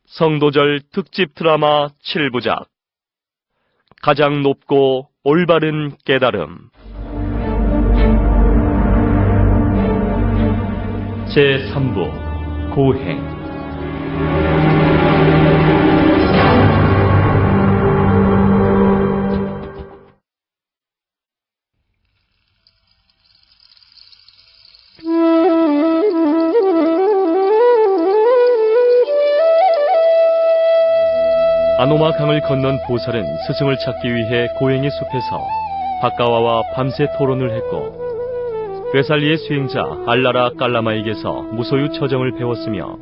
성도절 특집 드라마 7부작 가장 높고 올바른 깨달음 제3부 고행. 아노마 강을 건넌 보살은 스승을 찾기 위해 고행의 숲에서 바카와와 밤새 토론을 했고, 웨살리의 수행자 알라라 깔라마에게서 무소유 처정을 배웠으며,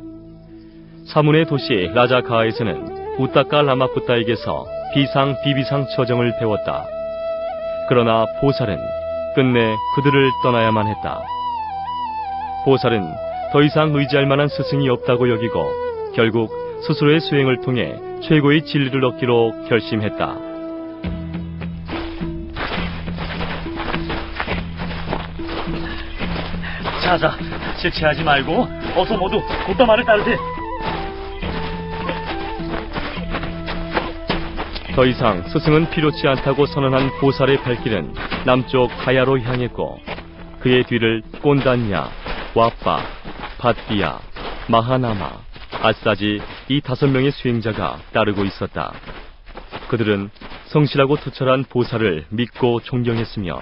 사문의 도시 라자카에서는 우타카 라마푸타에게서 비상 비비상 처정을 배웠다. 그러나 보살은 끝내 그들을 떠나야만 했다. 보살은 더 이상 의지할 만한 스승이 없다고 여기고 결국 스스로의 수행을 통해 최고의 진리를 얻기로 결심했다. 자자, 실체하지 말고 어서 모두 곧다말을 따르세. 더 이상 스승은 필요치 않다고 선언한 보살의 발길은 남쪽 가야로 향했고, 그의 뒤를 꼰단야, 와빠, 밧비야, 마하나마, 아싸지 이 5명의 수행자가 따르고 있었다. 그들은 성실하고 투철한 보살을 믿고 존경했으며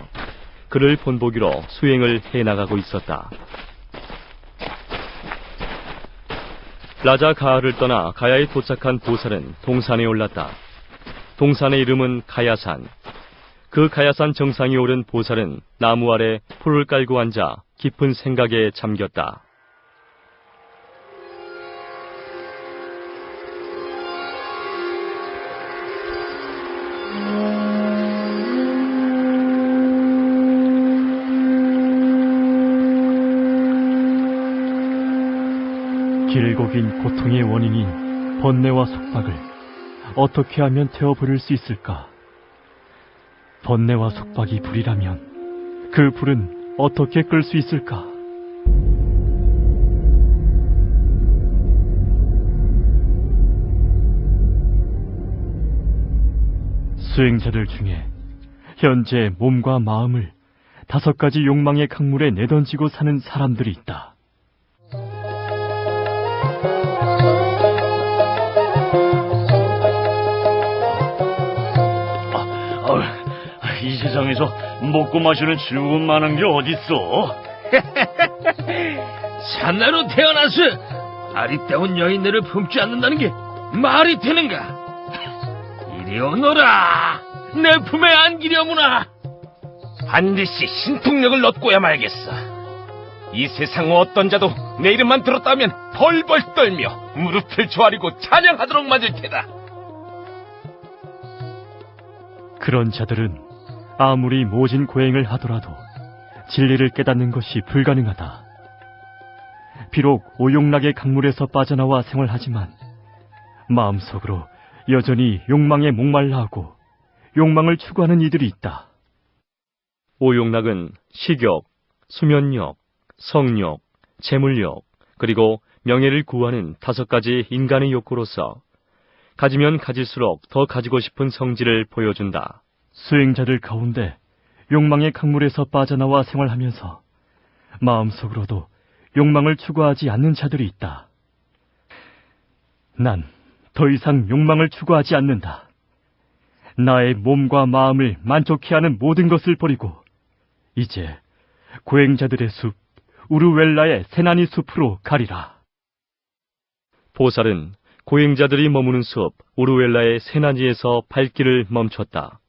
그를 본보기로 수행을 해나가고 있었다. 라자가하를 떠나 가야에 도착한 보살은 동산에 올랐다. 동산의 이름은 가야산. 그 가야산 정상에 오른 보살은 나무 아래 풀을 깔고 앉아 깊은 생각에 잠겼다. 길고 긴 고통의 원인인 번뇌와 속박을 어떻게 하면 태워버릴 수 있을까? 번뇌와 속박이 불이라면 그 불은 어떻게 끌 수 있을까? 수행자들 중에 현재 몸과 마음을 5가지 욕망의 강물에 내던지고 사는 사람들이 있다. 이 세상에서 먹고 마시는 즐거움 많은 게 어딨어? 산나로 태어나서 아리따운 여인들을 품지 않는다는 게 말이 되는가? 이리 오너라, 내 품에 안기려무나. 반드시 신통력을 얻고야 말겠어. 이 세상 어떤 자도 내 이름만 들었다면 벌벌 떨며 무릎을 조아리고 찬양하도록 만들 테다. 그런 자들은 아무리 모진 고행을 하더라도 진리를 깨닫는 것이 불가능하다. 비록 오욕락의 강물에서 빠져나와 생활하지만 마음속으로 여전히 욕망에 목말라 하고 욕망을 추구하는 이들이 있다. 오욕락은 식욕, 수면욕, 성욕, 재물욕, 그리고 명예를 구하는 5가지 인간의 욕구로서 가지면 가질수록 더 가지고 싶은 성질을 보여준다. 수행자들 가운데 욕망의 강물에서 빠져나와 생활하면서 마음속으로도 욕망을 추구하지 않는 자들이 있다. 난 더 이상 욕망을 추구하지 않는다. 나의 몸과 마음을 만족해 하는 모든 것을 버리고 이제 고행자들의 숲, 우르웰라의 세나니 숲으로 가리라. 보살은 고행자들이 머무는 숲 우르웰라의 세나니에서 발길을 멈췄다.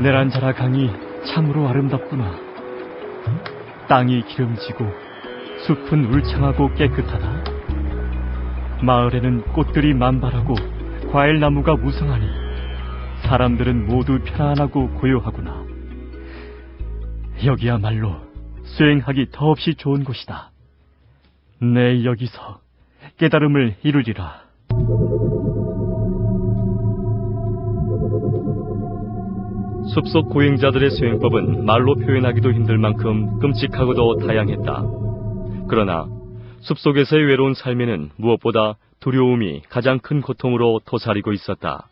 네란자라 강이 참으로 아름답구나. 땅이 기름지고 숲은 울창하고 깨끗하다. 마을에는 꽃들이 만발하고 과일나무가 무성하니 사람들은 모두 편안하고 고요하구나. 여기야말로 수행하기 더없이 좋은 곳이다. 내 여기서 깨달음을 이루리라. 숲속 고행자들의 수행법은 말로 표현하기도 힘들 만큼 끔찍하고도 다양했다. 그러나 숲속에서의 외로운 삶에는 무엇보다 두려움이 가장 큰 고통으로 도사리고 있었다.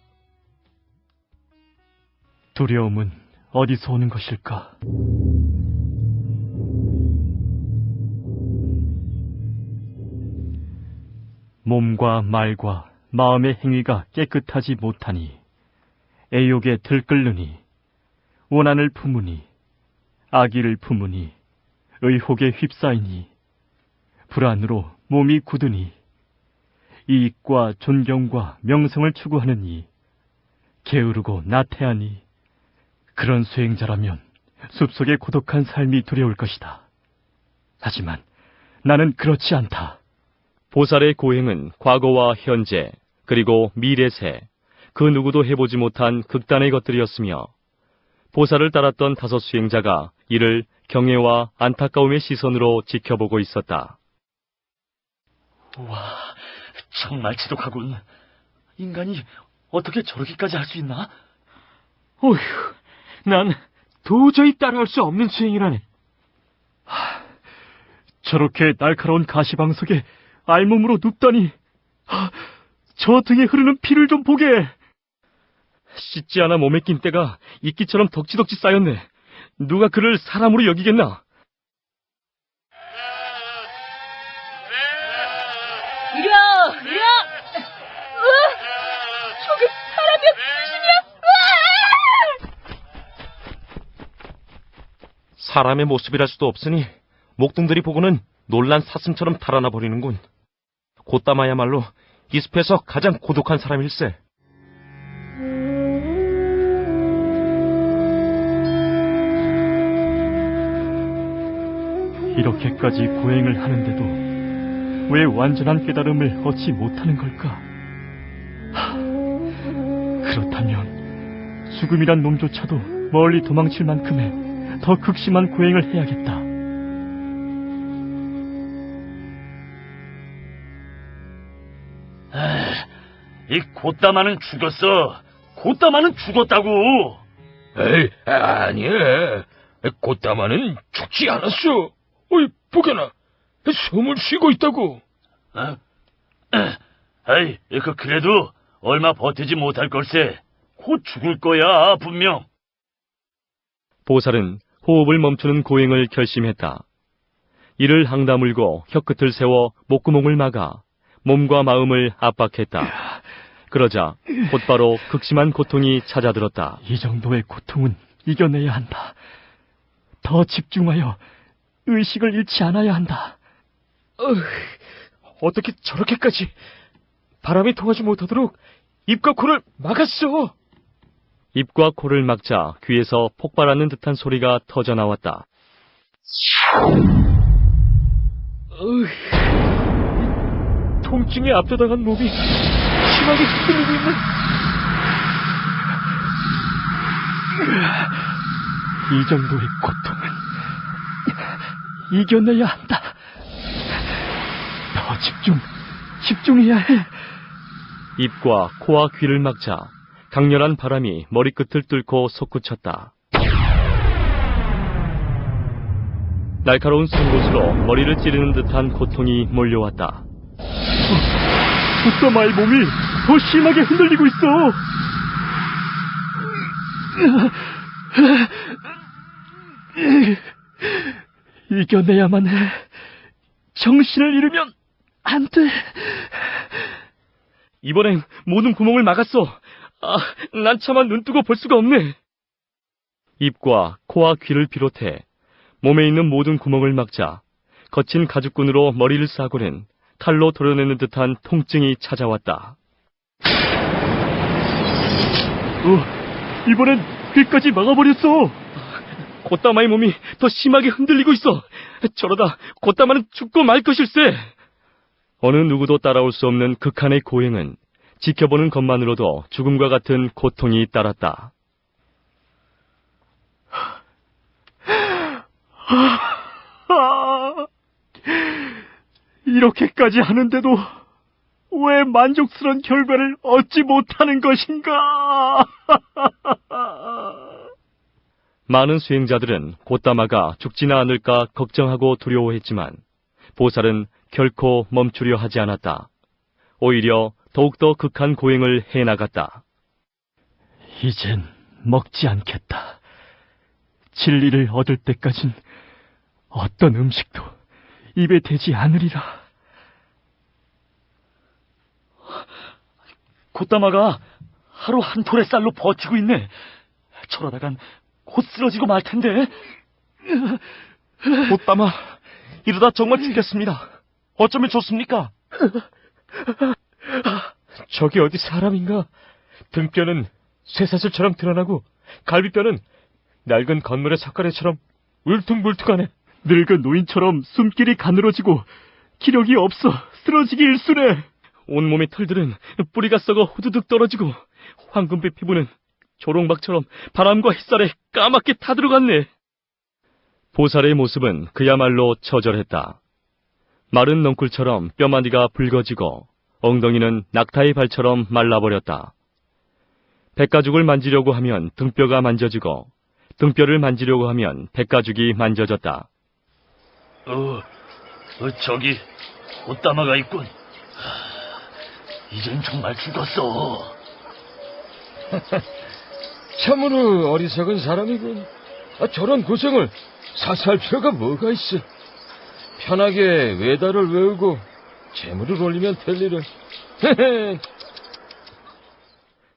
두려움은 어디서 오는 것일까? 몸과 말과 마음의 행위가 깨끗하지 못하니, 애욕에 들끓느니, 원한을 품으니, 악의를 품으니, 의혹에 휩싸이니, 불안으로 몸이 굳으니, 이익과 존경과 명성을 추구하느니, 게으르고 나태하니, 그런 수행자라면 숲속의 고독한 삶이 두려울 것이다. 하지만 나는 그렇지 않다. 보살의 고행은 과거와 현재, 그리고 미래세, 그 누구도 해보지 못한 극단의 것들이었으며, 보살을 따랐던 5 수행자가 이를 경애와 안타까움의 시선으로 지켜보고 있었다. 와, 정말 지독하군. 인간이 어떻게 저렇게까지 할 수 있나? 어휴, 난 도저히 따라할 수 없는 수행이라네. 저렇게 날카로운 가시방석에 알몸으로 눕다니, 저 등에 흐르는 피를 좀 보게. 씻지 않아 몸에 낀 때가 이끼처럼 덕지덕지 쌓였네. 누가 그를 사람으로 여기겠나? 이리와! 저게 사람이야, 귀신이야? 사람의 모습이랄 수도 없으니 목동들이 보고는 놀란 사슴처럼 달아나 버리는군. 곧담아야말로 이 숲에서 가장 고독한 사람일세. 이렇게까지 고행을 하는데도 왜 완전한 깨달음을 얻지 못하는 걸까? 그렇다면 죽음이란 놈조차도 멀리 도망칠 만큼의 더 극심한 고행을 해야겠다. 이 곧다마는 죽었어. 곧다마는 죽었다고. 에이, 아니야. 곧다마는 죽지 않았어. 어이, 보게나. 숨을 쉬고 있다고. 어? 아이, 그래도 얼마 버티지 못할 걸세. 곧 죽을 거야, 분명. 보살은 호흡을 멈추는 고행을 결심했다. 이를 항다물고 혀끝을 세워 목구멍을 막아 몸과 마음을 압박했다. 그러자 곧바로 극심한 고통이 찾아들었다. 이 정도의 고통은 이겨내야 한다. 더 집중하여 의식을 잃지 않아야 한다. 어떻게 저렇게까지 바람이 통하지 못하도록 입과 코를 막았어. 입과 코를 막자 귀에서 폭발하는 듯한 소리가 터져나왔다. 통증에 압도당한 몸이 심하게 흔들리고 있는. 이 정도의 고통은 이겨내야 한다. 더 집중해야 해. 입과 코와 귀를 막자 강렬한 바람이 머리끝을 뚫고 솟구쳤다. 날카로운 송곳으로 머리를 찌르는 듯한 고통이 몰려왔다. 곧다마의 몸이 더 심하게 흔들리고 있어. 이겨내야만 해. 정신을 잃으면 안 돼. 이번엔 모든 구멍을 막았어. 난 차마 눈 뜨고 볼 수가 없네. 입과 코와 귀를 비롯해 몸에 있는 모든 구멍을 막자 거친 가죽끈으로 머리를 싸고는 칼로 도려내는 듯한 통증이 찾아왔다. 이번엔 귀까지 막아버렸어. 곧다마의 몸이 더 심하게 흔들리고 있어. 저러다 곧다마는 죽고 말 것일세. 어느 누구도 따라올 수 없는 극한의 고행은 지켜보는 것만으로도 죽음과 같은 고통이 따랐다. 이렇게까지 하는데도 왜 만족스러운 결과를 얻지 못하는 것인가? 많은 수행자들은 곧다마가 죽지나 않을까 걱정하고 두려워했지만 보살은 결코 멈추려 하지 않았다. 오히려 더욱더 극한 고행을 해나갔다. 이젠 먹지 않겠다. 진리를 얻을 때까진 어떤 음식도 입에 대지 않으리라. 곧다마가 하루 한 톨의 쌀로 버티고 있네. 저러다간 곧 쓰러지고 말 텐데. 곧다마, 이러다 정말 죽겠습니다. 어쩌면 좋습니까? 저기 어디 사람인가? 등뼈는 쇠사슬처럼 드러나고 갈비뼈는 낡은 건물의 석가래처럼 울퉁불퉁하네. 늙은 노인처럼 숨길이 가늘어지고 기력이 없어 쓰러지기 일쑤네. 온몸의 털들은 뿌리가 썩어 후두둑 떨어지고 황금빛 피부는 조롱박처럼 바람과 햇살에 까맣게 타들어갔네. 보살의 모습은 그야말로 처절했다. 마른 넝쿨처럼 뼈마디가 붉어지고 엉덩이는 낙타의 발처럼 말라버렸다. 백가죽을 만지려고 하면 등뼈가 만져지고 등뼈를 만지려고 하면 백가죽이 만져졌다. 저기 곧다마가 있군. 이젠 정말 죽었어. 참으로 어리석은 사람이군. 저런 고생을 사살 필요가 뭐가 있어. 편하게 외다를 외우고 재물을 올리면 될 일을.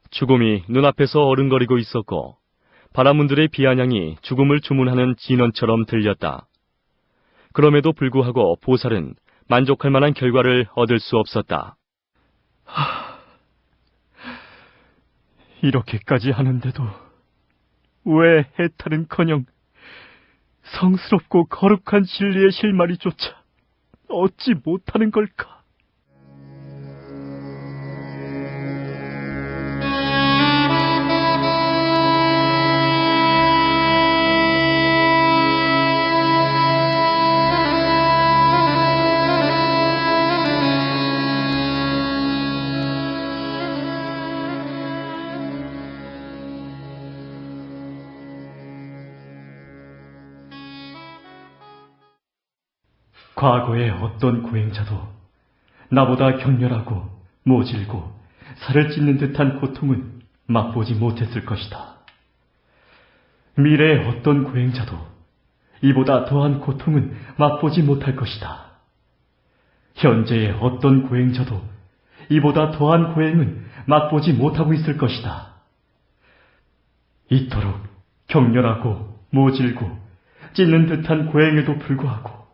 죽음이 눈앞에서 어른거리고 있었고 바라문들의 비아냥이 죽음을 주문하는 진언처럼 들렸다. 그럼에도 불구하고 보살은 만족할 만한 결과를 얻을 수 없었다. 이렇게까지 하는데도 왜 해탈은커녕 성스럽고 거룩한 진리의 실마리조차 얻지 못하는 걸까? 과거의 어떤 고행자도 나보다 격렬하고 모질고 살을 찢는 듯한 고통은 맛보지 못했을 것이다. 미래의 어떤 고행자도 이보다 더한 고통은 맛보지 못할 것이다. 현재의 어떤 고행자도 이보다 더한 고행은 맛보지 못하고 있을 것이다. 이토록 격렬하고 모질고 찢는 듯한 고행에도 불구하고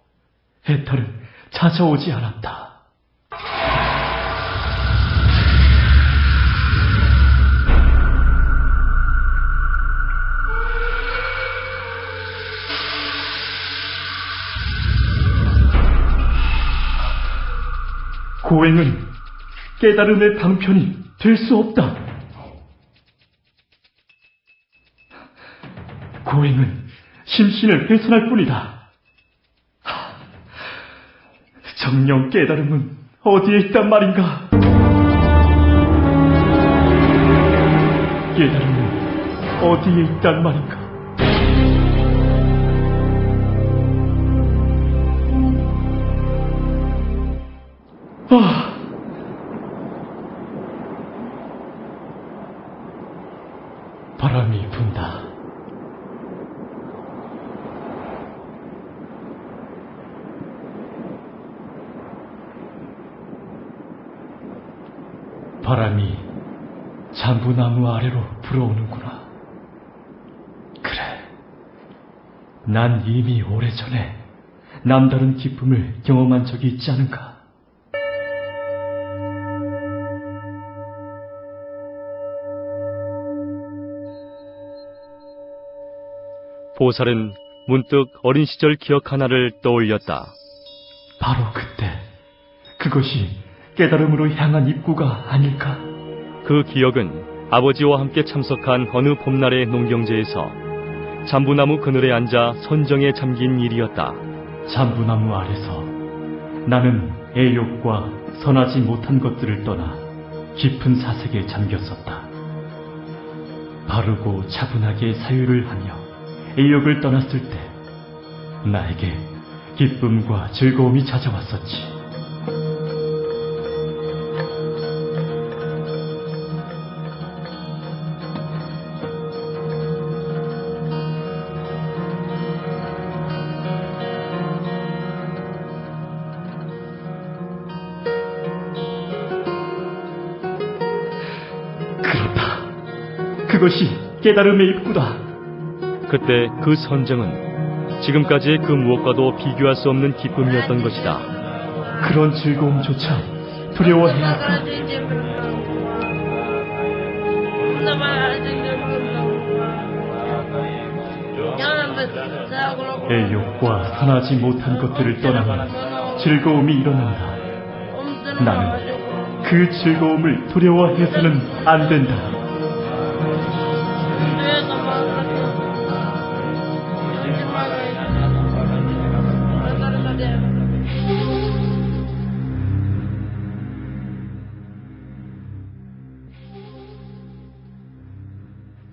해탈은 찾아오지 않았다. 고행은 깨달음의 방편이 될 수 없다. 고행은 심신을 훼손할 뿐이다. 정령 깨달음은 어디에 있단 말인가? 깨달음은 어디에 있단 말인가? 바람이 분다. 바람이 잠부나무 아래로 불어오는구나. 그래, 난 이미 오래전에 남다른 기쁨을 경험한 적이 있지 않은가? 보살은 문득 어린 시절 기억 하나를 떠올렸다. 바로 그때, 그것이 깨달음으로 향한 입구가 아닐까? 그 기억은 아버지와 함께 참석한 어느 봄날의 농경제에서 잠부나무 그늘에 앉아 선정에 잠긴 일이었다. 잠부나무 아래서 나는 애욕과 선하지 못한 것들을 떠나 깊은 사색에 잠겼었다. 바르고 차분하게 사유를 하며 애욕을 떠났을 때 나에게 기쁨과 즐거움이 찾아왔었지. 그렇다. 그것이 깨달음의 입구다. 그때 그 선정은 지금까지의 그 무엇과도 비교할 수 없는 기쁨이었던 것이다. 그런 즐거움조차 두려워해야 할까? 애욕과 선하지 못한 것들을 떠나면 즐거움이 일어난다. 나는 그 즐거움을 두려워해서는 안 된다.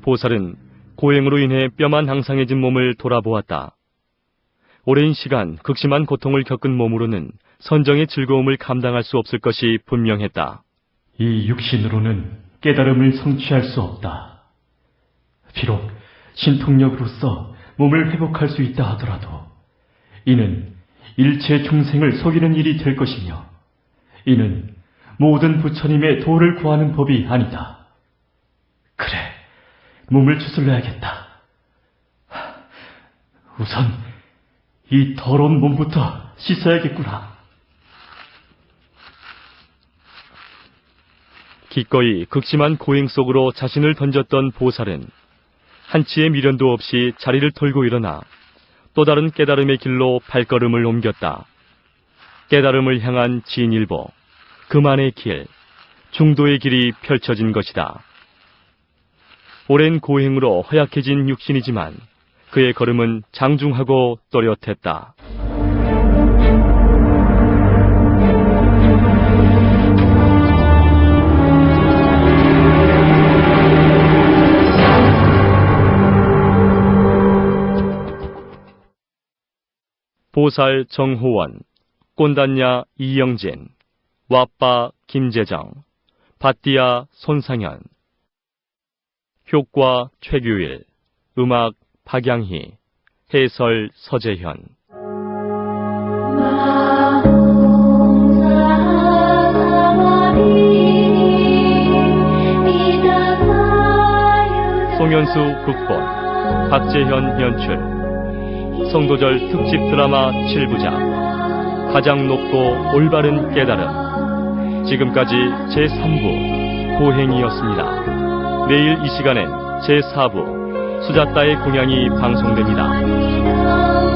보살은 고행으로 인해 뼈만 항상해진 몸을 돌아보았다. 오랜 시간 극심한 고통을 겪은 몸으로는 선정의 즐거움을 감당할 수 없을 것이 분명했다. 이 육신으로는 깨달음을 성취할 수 없다. 비록 신통력으로서 몸을 회복할 수 있다 하더라도 이는 일체 중생을 속이는 일이 될 것이며 이는 모든 부처님의 도를 구하는 법이 아니다. 그래, 몸을 추슬러야겠다. 우선 이 더러운 몸부터 씻어야겠구나. 기꺼이 극심한 고행 속으로 자신을 던졌던 보살은 한치의 미련도 없이 자리를 털고 일어나 또 다른 깨달음의 길로 발걸음을 옮겼다. 깨달음을 향한 진일보, 그만의 길, 중도의 길이 펼쳐진 것이다. 오랜 고행으로 허약해진 육신이지만 그의 걸음은 장중하고 또렷했다. 보살 정호원, 꼰단야 이영진, 왓빠 김재정, 밭디야 손상현, 효과 최규일, 음악 박양희, 해설 서재현. 송현수 극본, 박재현 연출. 성도절 특집 드라마 7부작 가장 높고 올바른 깨달음. 지금까지 제3부 고행이었습니다. 내일 이 시간엔 제4부 수자따의 공양이 방송됩니다.